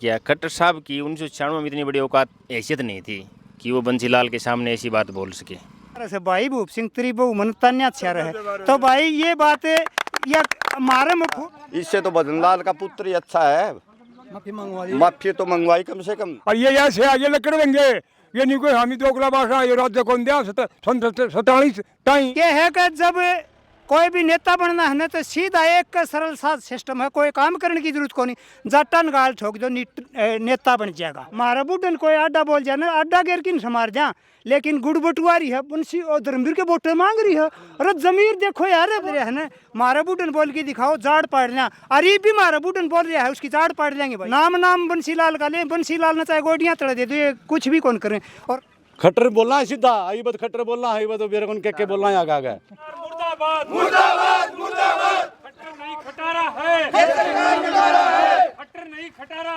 क्या खट्टर साहब की 1996 में इतनी बड़ी औकात हैसियत नहीं थी कि वो बंसीलाल के सामने ऐसी बात बोल सके। से भाई भूप सिंह तरी बहु मनतान्या छर है तो भाई ये बात या हमारे मुख इससे तो बदनलाल का पुत्र ही अच्छा है। माफी तो मंगवाई कम से कम। और ये ऐसे आगे लकड़ देंगे ये नहीं कोई हामी दोगला भाषा ये राज्य कौन दिया 47 टाइम ये है कि जब कोई भी नेता बनना है ना तो सीधा एक सरल सा सिस्टम है, कोई काम करने की जरूरत को नहीं, जटन गाल ठोक दो नेता बन जाएगा। मारा बुढ़न कोई अड्डा बोल जाए ना अड्डा गिर किन समार जा, लेकिन गुड़ बटुआरी है बंसी और धर्मवीर के वोटे मांग रही है। अरे जमीर देखो यार है ना, मारा बुढ़न बोल के दिखाओ जाड़ पाड़ लिया। अरे भी मारा बुढ़न बोल रहा है उसकी जाड़ पाड़ लेंगे भाई। नाम बंसीलाल का ले, बंसीलाल ने चाहे गोडियां तड़ा दे दो, ये कुछ भी कौन करें। और खट्टर बोलना है सीधा, आई बात खट्टर बोलना है, बात मेरे को के बोलना है आगे आगे। मुर्दाबाद मुर्दाबाद मुर्दाबाद। खट्टर नहीं खटारा है, खट्टर नहीं खटारा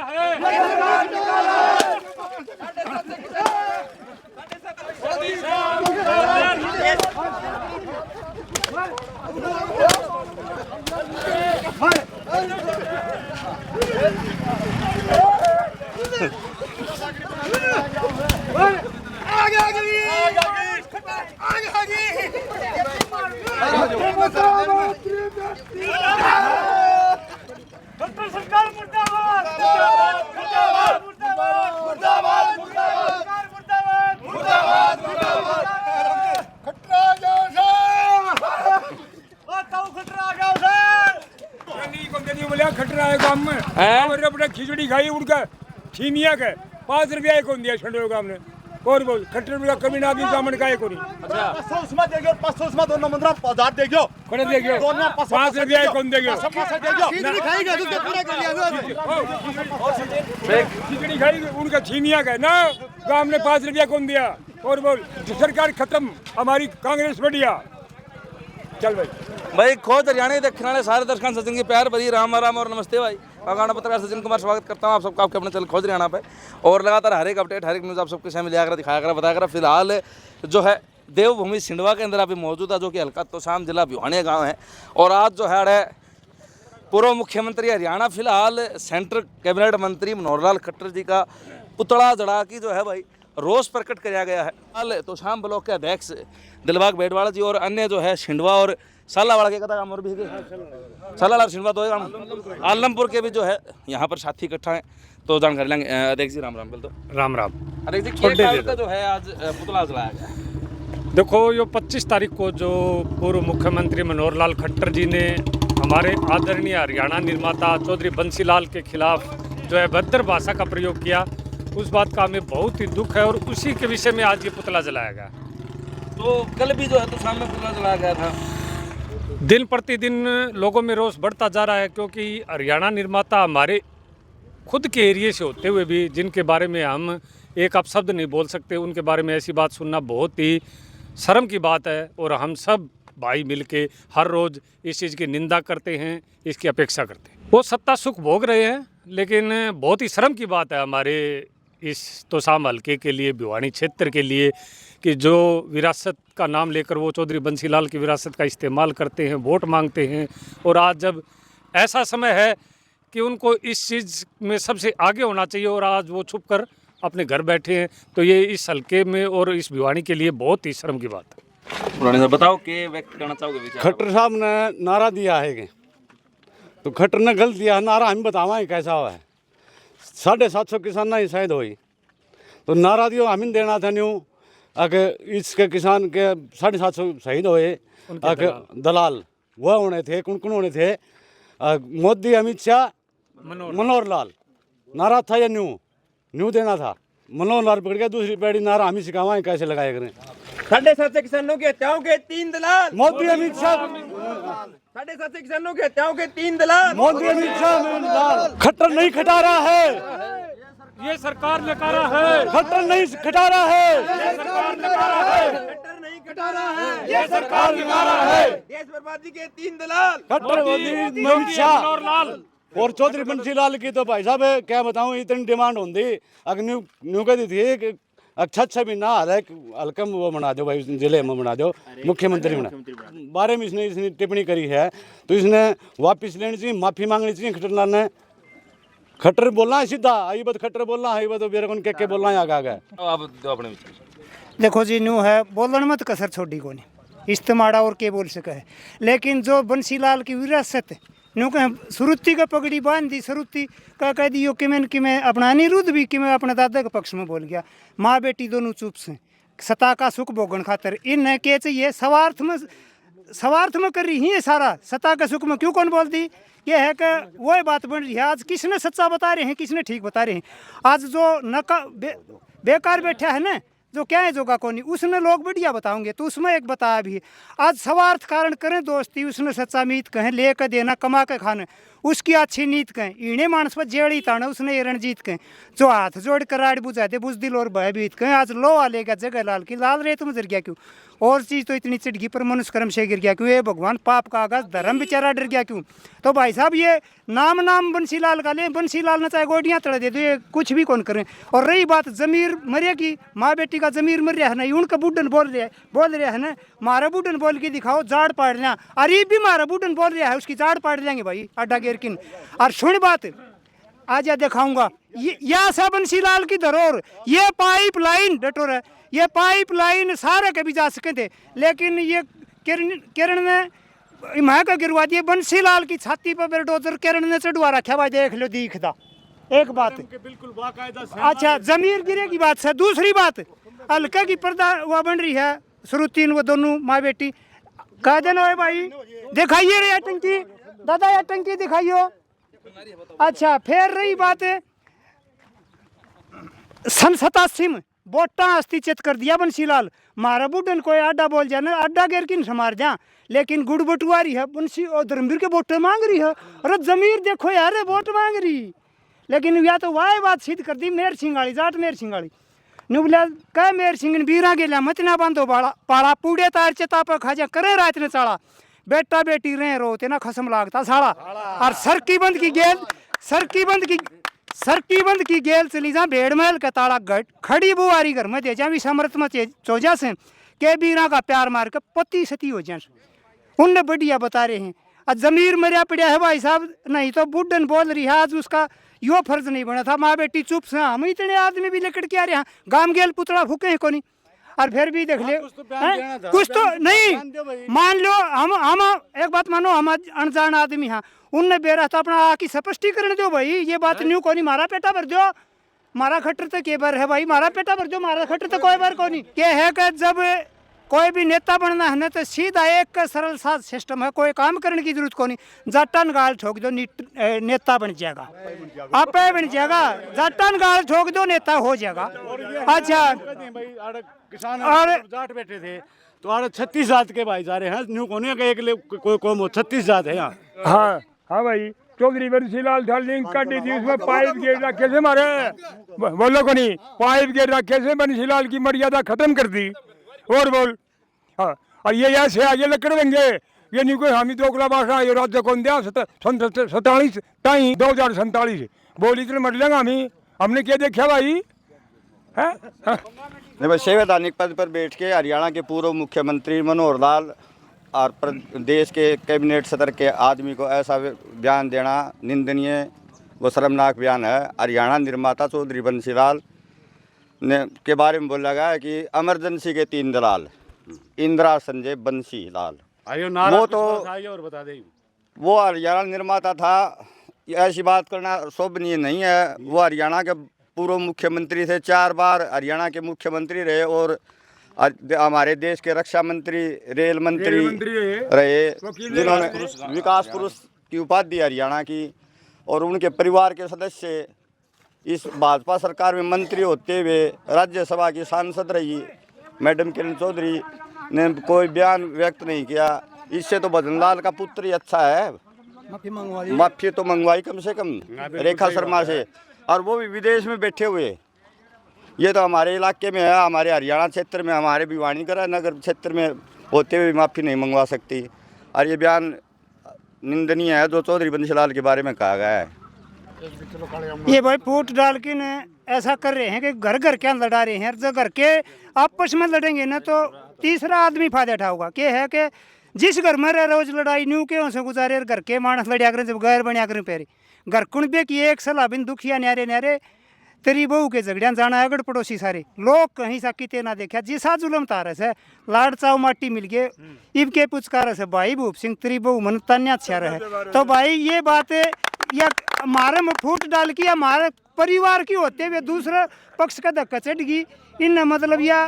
खटरा है गांव में और अपने खिचड़ी खाई उड़कर खीमिया के 5 रुपया कौन दिया छंडो गांव ने और बोल खट्टर रुपया कमी ना दी जामन का एक अच्छा 500 उसमें देगो 500 उसमें दोनों 15,000 देगो कोने देगो दोनों 5 रुपया कौन देगो खिचड़ी खाएगा तो पूरा कर लिया खिचड़ी खाई उनका खीमिया का ना गांव ने 5 रुपया कौन दिया और बोल सरकार खत्म हमारी कांग्रेस बढ़िया। चल भाई खोज हरियाणा देखने वाले सारे दर्शकों सचिन की प्यार भरी राम राम और नमस्ते भाई। अगाना पत्रकार सचिन कुमार स्वागत करता हूं आप सबका आपके अपने चैनल खोज हरियाणा पे और लगातार हर एक अपडेट हर एक न्यूज़ आप सबके सामने लिया कर दिखाया कर बताया कर। फिलहाल जो है देवभूमि सिंडवा के अंदर अभी मौजूद है जो कि हल्का तोशाम जिला भिवानी गाँव है। और आज जो है पूर्व मुख्यमंत्री हरियाणा फिलहाल सेंट्रल कैबिनेट मंत्री मनोहर लाल खट्टर जी का पुतला जड़ा की जो है भाई रोष प्रकट किया गया है। हाल तोशाम ब्लॉक के अध्यक्ष दिलबाग बेडवाड़ा जी और अन्य जो है छिंडवा और सालावाड़ा के कथा काम और भी सालावाड़ा छिंडवा तो आलमपुर के भी जो है यहाँ पर साथी इकट्ठा हैं तो जानकारी लेंगे। अध्यक्ष जी राम राम। बोल दो राम राम। अध्यक्ष जी क्या कारण का जो है आज पुतला जलाया गया? देखो यो 25 तारीख को जो पूर्व मुख्यमंत्री मनोहर लाल खट्टर जी ने हमारे आदरणीय हरियाणा निर्माता चौधरी बंसीलाल के खिलाफ जो है भद्र भाषा का प्रयोग किया, उस बात का हमें बहुत ही दुख है और उसी के विषय में आज ये पुतला जलाया गया। तो कल भी जो है तो सामने पुतला जलाया गया था। दिन प्रतिदिन लोगों में रोष बढ़ता जा रहा है क्योंकि हरियाणा निर्माता हमारे खुद के एरिए से होते हुए भी जिनके बारे में हम एक अपशब्द नहीं बोल सकते, उनके बारे में ऐसी बात सुनना बहुत ही शर्म की बात है। और हम सब भाई मिलके हर रोज़ इस चीज़ की निंदा करते हैं, इसकी अपेक्षा करते हैं। वो सत्ता सुख भोग रहे हैं लेकिन बहुत ही शर्म की बात है हमारे इस तोशाम हल्के के लिए, भिवानी क्षेत्र के लिए कि जो विरासत का नाम लेकर वो चौधरी बंसीलाल की विरासत का इस्तेमाल करते हैं, वोट मांगते हैं। और आज जब ऐसा समय है कि उनको इस चीज़ में सबसे आगे होना चाहिए और आज वो छुप कर अपने घर बैठे हैं, तो ये इस हल्के में और इस भिवानी के लिए बहुत ही शर्म की बात है। पुराने साहब बताओ के व्यक्त करना चाहोगे विचार? खट्टर साहब ने नारा दिया है कि तो खट्टर ने गलत दिया नारा, हम बतावा कैसा हुआ है। 750 किसान ही शायद हुई तो नारा दियो हम देना था न्यू अगर इसके किसान के 750 शहीद हुए दलाल वह होने थे, कौन कौन होने थे? मोदी, अमित शाह, मनोहर लाल। नारा था या न्यू देना था। मनोहर लाल पकड़ गया, दूसरी पीढ़ी नारा हम ही सिखावा कैसे लगाया करें। 750 किसानों की हत्याओं के 3 दलाल मोदी, अमित शाह। 750 किसानों की हत्याओं के 3 दलाल मोदी, अमित शाह। खट्टर नहीं खटा रहा है, ये सरकार नकारा है। खट्टर नहीं खटा रहा है, ये सरकार नकारा है। खट्टर नहीं कटा रहा है, ये सरकार नकारा है। देश बर्बादी के 3 दलाल खट्टर मोदी, अमित शाह और चौधरी बंसीलाल की तो भाई साहब क्या बताऊं इतनी डिमांड होती अगर न्यू कहती थी कि अच्छा भी ना हल्का वो बना दो भाई, जिले में बना दो, मुख्यमंत्री बना। बारे में इसने टिप्पणी करी है तो इसने वापस लेनी चाहिए, माफ़ी मांगनी चाहिए खट्टर लाल ने। खट्टर बोलना है सीधा, आई बात खट्टर बोलना है, बात बेरे कौन के बोलना है आगे। आप दो अपने विचार। देखो जी न्यू है बोलन मत कसर छोड़ी को नहीं इस्तेमाड़ा और के बोल सके है, लेकिन जो बंसीलाल की विरासत न्यू कह सुरुति का पगड़ी बांध दी, सुरुति का कह दियो कि मैं अपना अनिरुद्ध भी कि मैं अपने दादा के पक्ष में बोल गया। माँ बेटी दोनों चुप से सता का सुख भोगन खातर इन के चाहिए स्वार्थ में कर रही है सारा, सता का सुख में क्यों कौन बोलती। ये है कि वही बात बन रही है, आज किसने सच्चा बता रहे हैं, किसने ठीक बता रहे हैं। आज जो बेकार बैठा है ना, जो क्या है जोगा कोनी, उसने लोग बढ़िया बताओगे तो उसमें एक बताया भी। आज स्वार्थ कारण करें दोस्ती, उसने सच्चा मीत कहें लेकर देना कमा के खाना, उसकी अच्छी नीत कहें इन्हें मानस पर जेड़ी ताना उसने ये रणजीत कहें। जो हाथ जोड़ कर राड बुझाते बुजदिल और भयभीत कहें, आज लो आ लेगा जगह लाल की लाल रे तुम जर गया क्यों, और चीज़ तो इतनी चिड़गी पर मनुष्य कर्म से गिर गया क्यों, ये भगवान पाप का आगाज धर्म बेचारा डर गया क्यों। तो भाई साहब ये नाम बंसीलाल का ले, बंसीलाल न चाहे गोडियाँ तड़ा दे दो, ये कुछ भी कौन करें। और रही बात जमीर मरे की, माँ बेटी का जमीर मर रहा है ना, उनका बुढ़न बोल रहा है ना, मारा बुढ़न बोल के दिखाओ जाड़ पाड़ लिया, अरे भी मारा बुढ़न बोल रहा है उसकी जाड़ पाड़ लेंगे भाई अड्डा गेर किन। और सुन बात आज या दिखाऊंगा, यह सब बंसीलाल की धरोहर, ये पाइपलाइन डटोर है, ये पाइपलाइन सारे कभी जा सके थे, लेकिन ये किरण ने मैं का गिरवा दिए बंसीलाल की छाती पर बेलडोजर किरण ने चढ़वा रखा भाई, देख लो दिखता एक बात। बिल्कुल बाकायदा। अच्छा जमीर गिरे की बात है। दूसरी बात हल्का की पर्दा वह बन रही है, श्रुतिन वो दोनों माँ बेटी कह देना है भाई, दिखाइए रे टंकी दादा, ये टंकी दिखाइयो। अच्छा फिर रही बात सन 87 में बोटा अस्थि चित कर दिया बंसीलाल, मारा बुढ़न कोई अड्डा बोल जाना अड्डा गेर किन समार जा, लेकिन गुड़ बटुआरी है बंसी और धर्मवीर के वोट मांग रही है। अरे जमीर देखो यार वोट मांग रही, लेकिन या तो वाह बात सिद्ध कर दी मेर सिंगाड़ी जाट मेर सिंगाड़ी नु बोला कह मेर सिंगन बीरा गेला मत ना बांधो बाड़ा पाड़ा पूड़े तार चेता पर खाजा करे रात ने चाड़ा, बेटा बेटी रहे रोते ना खसम लागता साड़ा। और सरकी बंद की गेल चली जा भेड़ महल का ताड़ा गट खड़ी बुआरी घर में दे जा भी समर्थ में चौजा से के बीरा का प्यार मार कर पति सती हो जाए, उनने बढ़िया बता रहे हैं। आज जमीर मरिया पड़ा है भाई साहब, नहीं तो बुढ़न बोल रही है, आज उसका यो फर्ज नहीं बना था, माँ बेटी चुप से हम इतने आदमी भी लेकर के आ रहे हैं, गाम गेल पुतला फूके हैं कोनी। और फिर भी देख ले कुछ तो नहीं मान लो, हम एक बात मानो हम अनजान आदमी हैं, उनने बेरा तो अपना आकी स्पष्टीकरण दो भाई, ये बात न्यू कोनी मारा पेटा भर दो, मारा खट्टर तो के बार है भाई, मारा पेटा भर दो, मारा खट्टर तो कोई बार कोनी के है कि जब कोई भी नेता बनना है ना तो सीधा एक सरल सा सिस्टम है, कोई काम करने की जरूरत को नहीं, जटन गाल ठोक दो नेता बन जाएगा, आप बन जाएगा, जटन गाल ठोक दो नेता हो जाएगा। अच्छा किसान और जाट बैठे थे तो आर 36 जात के भाईचारे हैं, न्यू कोने का एक कोई कौम 36 जात है यहाँ। हाँ हाँ भाई चौधरी बंसीलाल था लिंक कर दी थी, उसमें पाइप गेट रखे से मारे बोलो को नहीं, पाइप गेट रखे से बंसीलाल की मर्यादा खत्म कर दी। और बोल हाँ, और ये ऐसे आगे लकड़ देंगे, ये नहीं कोई हामी दोगला भाषा ये राज्य कौन दिया 47 टाई 2047 बोली इतने मर लेंगे हमने क्या देखा भाई है। नहीं भाई संवैधानिक पद पर बैठ के हरियाणा के पूर्व मुख्यमंत्री मनोहर लाल और देश के कैबिनेट सदर के आदमी को ऐसा बयान देना निंदनीय व शर्मनाक बयान है। हरियाणा निर्माता चौधरी बंसीलाल ने के बारे में बोला गया है कि इमरजेंसी के 3 दलाल इंदिरा संजय बंसीलाल, वो तो और बता दे वो हरियाणा निर्माता था, ऐसी बात करना शोभनीय नहीं है। वो हरियाणा के पूर्व मुख्यमंत्री थे, 4 बार हरियाणा के मुख्यमंत्री रहे और हमारे देश के रक्षा मंत्री रेल मंत्री रहे, जिन्होंने विकास पुरुष की उपाधि हरियाणा की, और उनके परिवार के सदस्य इस भाजपा सरकार में मंत्री होते हुए राज्यसभा की सांसद रही मैडम किरण चौधरी ने कोई बयान व्यक्त नहीं किया। इससे तो भजनलाल का पुत्र ही अच्छा है, माफी तो मंगवाई कम से कम रेखा शर्मा से, और वो भी विदेश में बैठे हुए। ये तो हमारे इलाके में है, हमारे हरियाणा क्षेत्र में, हमारे भिवानीगढ़ नगर क्षेत्र में होते हुए माफ़ी नहीं मंगवा सकती। और ये बयान निंदनीय है जो चौधरी बंसीलाल के बारे में कहा गया है। ये भाई फूट डाल के न ऐसा कर रहे हैं कि घर घर क्या लड़ा रहे हैं, जो घर के आपस में लड़ेंगे ना तो तीसरा आदमी फायदा उठाऊगा। क्या है कि जिस घर में रोज लड़ाई न्यू के से गुजारे घर के मानस लड़िया करें जब गैर बनिया करें पैरी घर कुणबे की एक सलाह बिन दुखिया न्यारे न्यारे तेरी बहू के झगड़िया जाना अगड़ पड़ोसी सारे लोग कहीं सा किते ना देखा जिसा जुलम तारस है लाड़ चाव माटी मिल गए इब के पुचकारस है भाई भूप सिंह तेरी बहू मन तन्या छर है। तो भाई ये बात है या हमारे में फूट डाल की हमारे परिवार की होते हुए दूसरा पक्ष का धक्का चढ़ गई इन मतलब या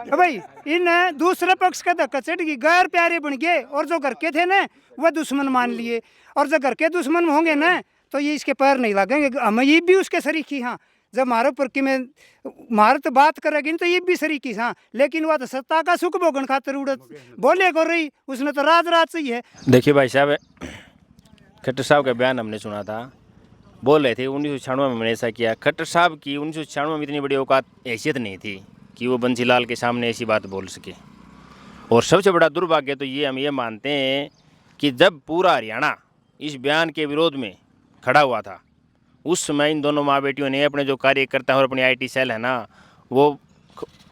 भाई इन दूसरे पक्ष का धक्का चढ़ गई गैर प्यारे बन गए और जो घर के थे ना वह दुश्मन मान लिए और जो घर के दुश्मन होंगे ना तो ये इसके पैर नहीं लगेंगे। हम ये भी उसके शरीकी हाँ जब हमारे ऊपर कि मैं मारे तो बात करेगी तो ये भी शरीकी हाँ लेकिन वह तो सत्ता का सुख भोगन खातर उड़त बोले कर रही उसने तो राज राज चाहिए। देखिए भाई साहब, खट्टर साहब का बयान हमने सुना था, बोल रहे थे 1996 में मैंने ऐसा किया। खट्टर साहब की 1996 में इतनी बड़ी औकात हैसियत नहीं थी कि वो बंसीलाल के सामने ऐसी बात बोल सके। और सबसे बड़ा दुर्भाग्य तो ये हम ये मानते हैं कि जब पूरा हरियाणा इस बयान के विरोध में खड़ा हुआ था उस समय इन दोनों माँ बेटियों ने अपने जो कार्यकर्ता और अपनी IT सेल है ना वो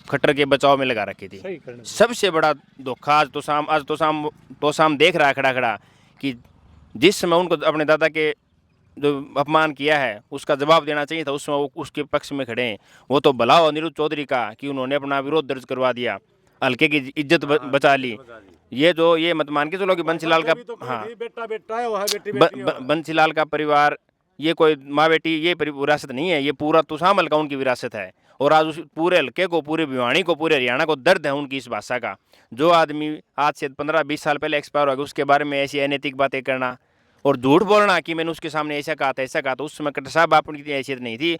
खट्टर के बचाव में लगा रखी थी। सबसे बड़ा धोखा आज तो शाम देख रहा है खड़ा खड़ा कि जिस समय उनको अपने दादा के जो अपमान किया है उसका जवाब देना चाहिए था, उस समय वो उसके पक्ष में खड़े हैं। वो तो भला हो अनिरुद्ध चौधरी का कि उन्होंने अपना विरोध दर्ज करवा दिया, हल्के की इज्जत बचा ली। ये मत मान के चलो कि बंसीलाल का हाँ बंसीलाल का परिवार ये कोई माँ बेटी ये विरासत नहीं है, ये पूरा तुसाम हल्का उनकी विरासत है। और आज उस पूरे हल्के को, पूरे भिवानी को, पूरे हरियाणा को दर्द है उनकी इस भाषा का। जो आदमी आज से 15-20 साल पहले एक्सपायर हो गया उसके बारे में ऐसी अनैतिक बातें करना और झूठ बोलना कि मैंने उसके सामने ऐसा कहा था उस समय खट्टर साहब आप उनकी हैसियत नहीं थी।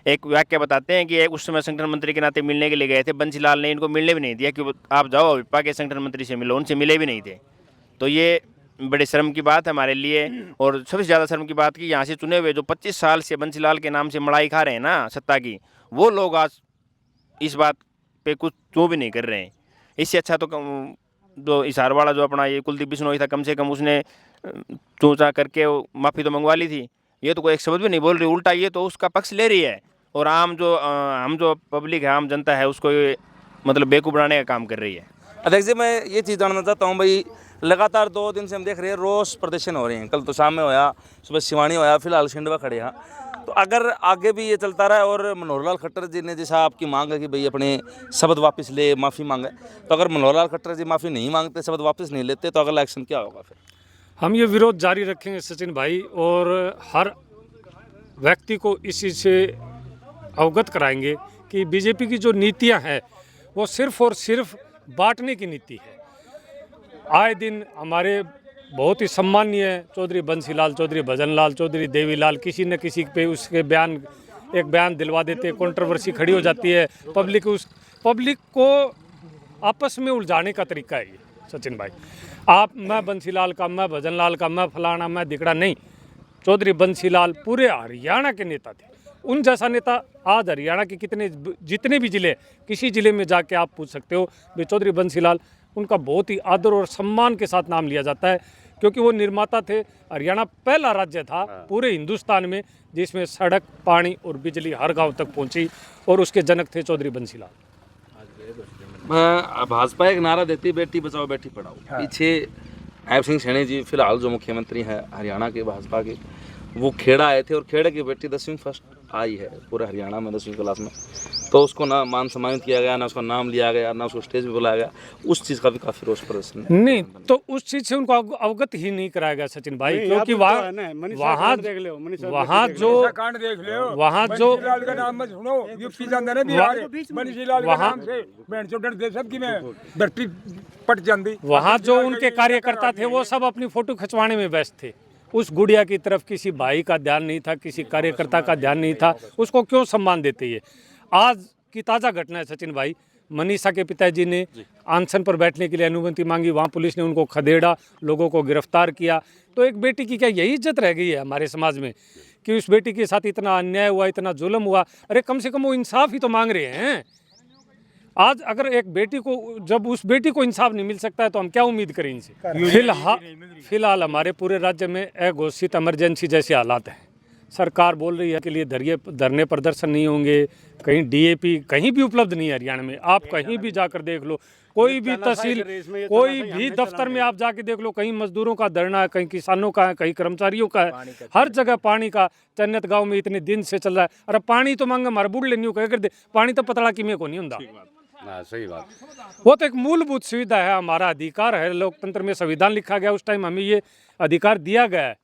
एक वाक्य बताते हैं कि उस समय संगठन मंत्री के नाते मिलने के लिए गए थे, बंसीलाल ने इनको मिलने भी नहीं दिया कि आप जाओ विपा के संगठन मंत्री से मिलो, उनसे मिले भी नहीं थे। तो ये बड़े शर्म की बात है हमारे लिए। और सबसे ज़्यादा शर्म की बात कि यहाँ से चुने हुए जो 25 साल से बंसीलाल के नाम से मड़ाई खा रहे हैं ना सत्ता की, वो लोग आज इस बात पे कुछ क्यों भी नहीं कर रहे हैं। इससे अच्छा तो जो हिसार वाला जो अपना ये कुलदीप बिश्नोई था, कम से कम उसने चूचा करके माफ़ी तो मंगवा ली थी। ये तो कोई एक शब्द भी नहीं बोल रही, उल्टा ये तो उसका पक्ष ले रही है। और हम जो पब्लिक है, आम जनता है, उसको ये मतलब बेवकूफ़ बनाने का काम कर रही है। अध्यक्ष जी, मैं ये चीज़ जानना चाहता हूँ भाई, लगातार 2 दिन से हम देख रहे हैं रोष प्रदर्शन हो रहे हैं। कल तो शाम में होया, सुबह सिवानी होया, फिलहाल छिंडवा खड़े हैं। तो अगर आगे भी ये चलता रहा और मनोहर लाल खट्टर जी ने जैसा आपकी मांग है कि भाई अपने शब्द वापस ले, माफ़ी मांगे, तो अगर मनोहर लाल खट्टर जी माफ़ी नहीं मांगते, शब्द वापस नहीं लेते, तो अगला एक्शन क्या होगा फिर? हम ये विरोध जारी रखेंगे सचिन भाई, और हर व्यक्ति को इस चीज़ से अवगत कराएंगे कि बीजेपी की जो नीतियां हैं वो सिर्फ और सिर्फ बांटने की नीति है। आए दिन हमारे बहुत ही सम्मानीय चौधरी बंसीलाल चौधरी, भजनलाल चौधरी, देवीलाल किसी न किसी पे उसके एक बयान दिलवा देते, कंट्रोवर्सी खड़ी हो जाती है। पब्लिक को आपस में उलझाने का तरीका है ये सचिन भाई। मैं बंसीलाल का, मैं भजनलाल का, मैं फलाना, मैं दिकड़ा नहीं। चौधरी बंसीलाल पूरे हरियाणा के नेता थे। उन जैसा नेता आज हरियाणा के जितने भी ज़िले, किसी ज़िले में जाके आप पूछ सकते हो भाई चौधरी बंसीलाल, उनका बहुत ही आदर और सम्मान के साथ नाम लिया जाता है, क्योंकि वो निर्माता थे। हरियाणा पहला राज्य था पूरे हिंदुस्तान में जिसमें सड़क, पानी और बिजली हर गांव तक पहुंची, और उसके जनक थे चौधरी बंसीलाल। भाजपा एक नारा देती है, बेटी बचाओ बेटी पढ़ाओ। पीछे ऐब सिंह सैनी जी फिलहाल जो मुख्यमंत्री हैं हरियाणा के भाजपा के, वो खेड़ा आए थे और खेड़े की बेटी 10वीं फर्स्ट आई है पूरे हरियाणा में 10वीं क्लास में। तो उसको ना मान सम्मानित किया गया, ना उसका नाम लिया गया, ना उसको स्टेज पे बुलाया गया। उस चीज़ का भी काफ़ी रोष प्रदर्शन नहीं, तो उस चीज़ से उनको अवगत ही नहीं कराया गया सचिन भाई, क्योंकि वहाँ जो का नाम मत सुनो, ये सीधा ने बिहार बंसीलाल के नाम से बैंड चोटड़ दे सब की मैं धरती पट जाती। वहाँ जो उनके कार्यकर्ता थे वो सब अपनी फोटो खिंचवाने में व्यस्त थे। उस गुड़िया की तरफ किसी भाई का ध्यान नहीं था, किसी कार्यकर्ता का ध्यान नहीं था। उसको क्यों सम्मान देते ये? आज की ताज़ा घटना है सचिन भाई, मनीषा के पिताजी ने अनशन पर बैठने के लिए अनुमति मांगी, वहाँ पुलिस ने उनको खदेड़ा, लोगों को गिरफ्तार किया। तो एक बेटी की क्या यही इज्जत रह गई है हमारे समाज में कि उस बेटी के साथ इतना अन्याय हुआ, इतना जुल्म हुआ? अरे कम से कम वो इंसाफ ही तो मांग रहे हैं। आज अगर एक बेटी को, जब उस बेटी को इंसाफ नहीं मिल सकता है तो हम क्या उम्मीद करें इनसे? फिलहाल हमारे पूरे राज्य में अघोषित इमरजेंसी जैसे हालात हैं सरकार बोल रही है के लिए धरने प्रदर्शन नहीं होंगे, कहीं डीएपी कहीं भी उपलब्ध नहीं है हरियाणा में। आप कहीं भी जाकर देख लो, कोई भी तहसील, कोई भी दफ्तर में आप जाके देख लो, कहीं मजदूरों का धरना है, कहीं किसानों का है, कहीं कर्मचारियों का है, हर जगह पानी का। चन्नत गांव में इतने दिन से चल रहा है। अरे पानी तो मांगा मार बुढ़ लेनी कह कर दे, पानी तो पतला की में को नहीं होता। सही बात। वो तो एक मूलभूत सुविधा है, हमारा अधिकार है। लोकतंत्र में संविधान लिखा गया, उस टाइम हमें ये अधिकार दिया गया है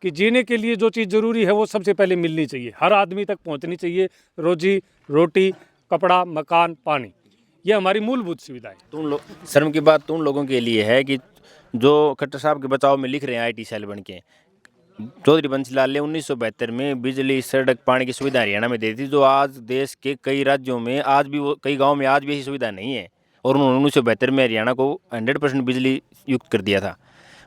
कि जीने के लिए जो चीज़ जरूरी है वो सबसे पहले मिलनी चाहिए, हर आदमी तक पहुंचनी चाहिए। रोजी रोटी, कपड़ा, मकान, पानी, ये हमारी मूलभूत सुविधा है। शर्म की बात तो उन लोगों के लिए है कि जो खट्टर साहब के बचाव में लिख रहे हैं आईटी सेल बन के। चौधरी बंसीलाल ने 1972 में बिजली, सड़क, पानी की सुविधा हरियाणा में दी थी, जो आज देश के कई राज्यों में आज भी, वो कई गाँव में आज भी ऐसी सुविधा नहीं है। और उन्होंने 1972 में हरियाणा को 100% बिजली युक्त कर दिया था।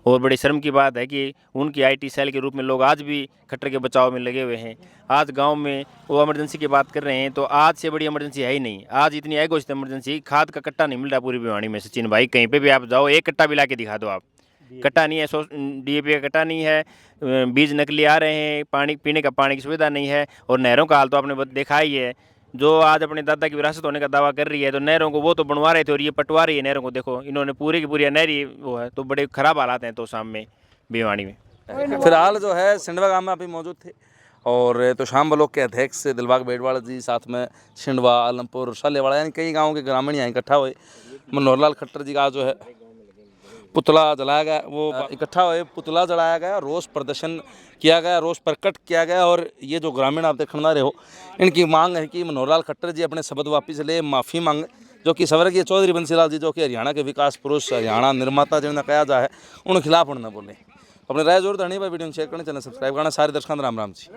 और बड़ी शर्म की बात है कि उनकी आईटी सेल के रूप में लोग आज भी खट्टर के बचाव में लगे हुए हैं। आज गांव में वो इमरजेंसी की बात कर रहे हैं, तो आज से बड़ी इमरजेंसी है ही नहीं। आज इतनी है घोषित इमरजेंसी, खाद का कट्टा नहीं मिल रहा पूरी भिवानी में। सचिन भाई, कहीं पे भी आप जाओ, एक कट्टा भी ला के दिखा दो आप, कट्टा नहीं है। डीएपी का कट्टा नहीं है, बीज नकली आ रहे हैं, पानी पीने का पानी की सुविधा नहीं है। और नहरों का हाल तो आपने देखा ही है। जो आज अपने दादा की विरासत होने का दावा कर रही है, तो नहरों को वो तो बनवा रहे थे और ये पटवा रही है नहरों को। देखो, इन्होंने पूरी की पूरी नहरी वो है, तो बड़े खराब हालात हैं तो शाम में भिवानी में। फिलहाल जो है सिंडवा गांव में अभी मौजूद थे, और तो शाम ब्लॉक के अध्यक्ष दिलबाग बेड़वाल जी, साथ में सिंडवा, आलमपुर, सालेवाड़ा, यानी कई गाँव के ग्रामीण यहाँ इकट्ठा हुए। मनोहरलाल खट्टर जी का जो है पुतला जलाया गया, वो इकट्ठा हुए, पुतला जलाया गया, रोष प्रदर्शन किया गया, रोष प्रकट किया गया। और ये जो ग्रामीण आप देखने रहे हो, इनकी मांग है कि मनोहरलाल खट्टर जी अपने शब्द वापिस ले, माफ़ी मांगे, जो कि स्वर्गीय चौधरी बंसीलाल जी, जो कि हरियाणा के विकास पुरुष, हरियाणा निर्माता जिन्हें कहा जाए, उन खिलाफ उन्होंने बोले। अपने राय जोर धरनी पर वीडियो शेयर करना, चैनल सब्सक्राइब करना। सारे दर्शकों राम राम जी।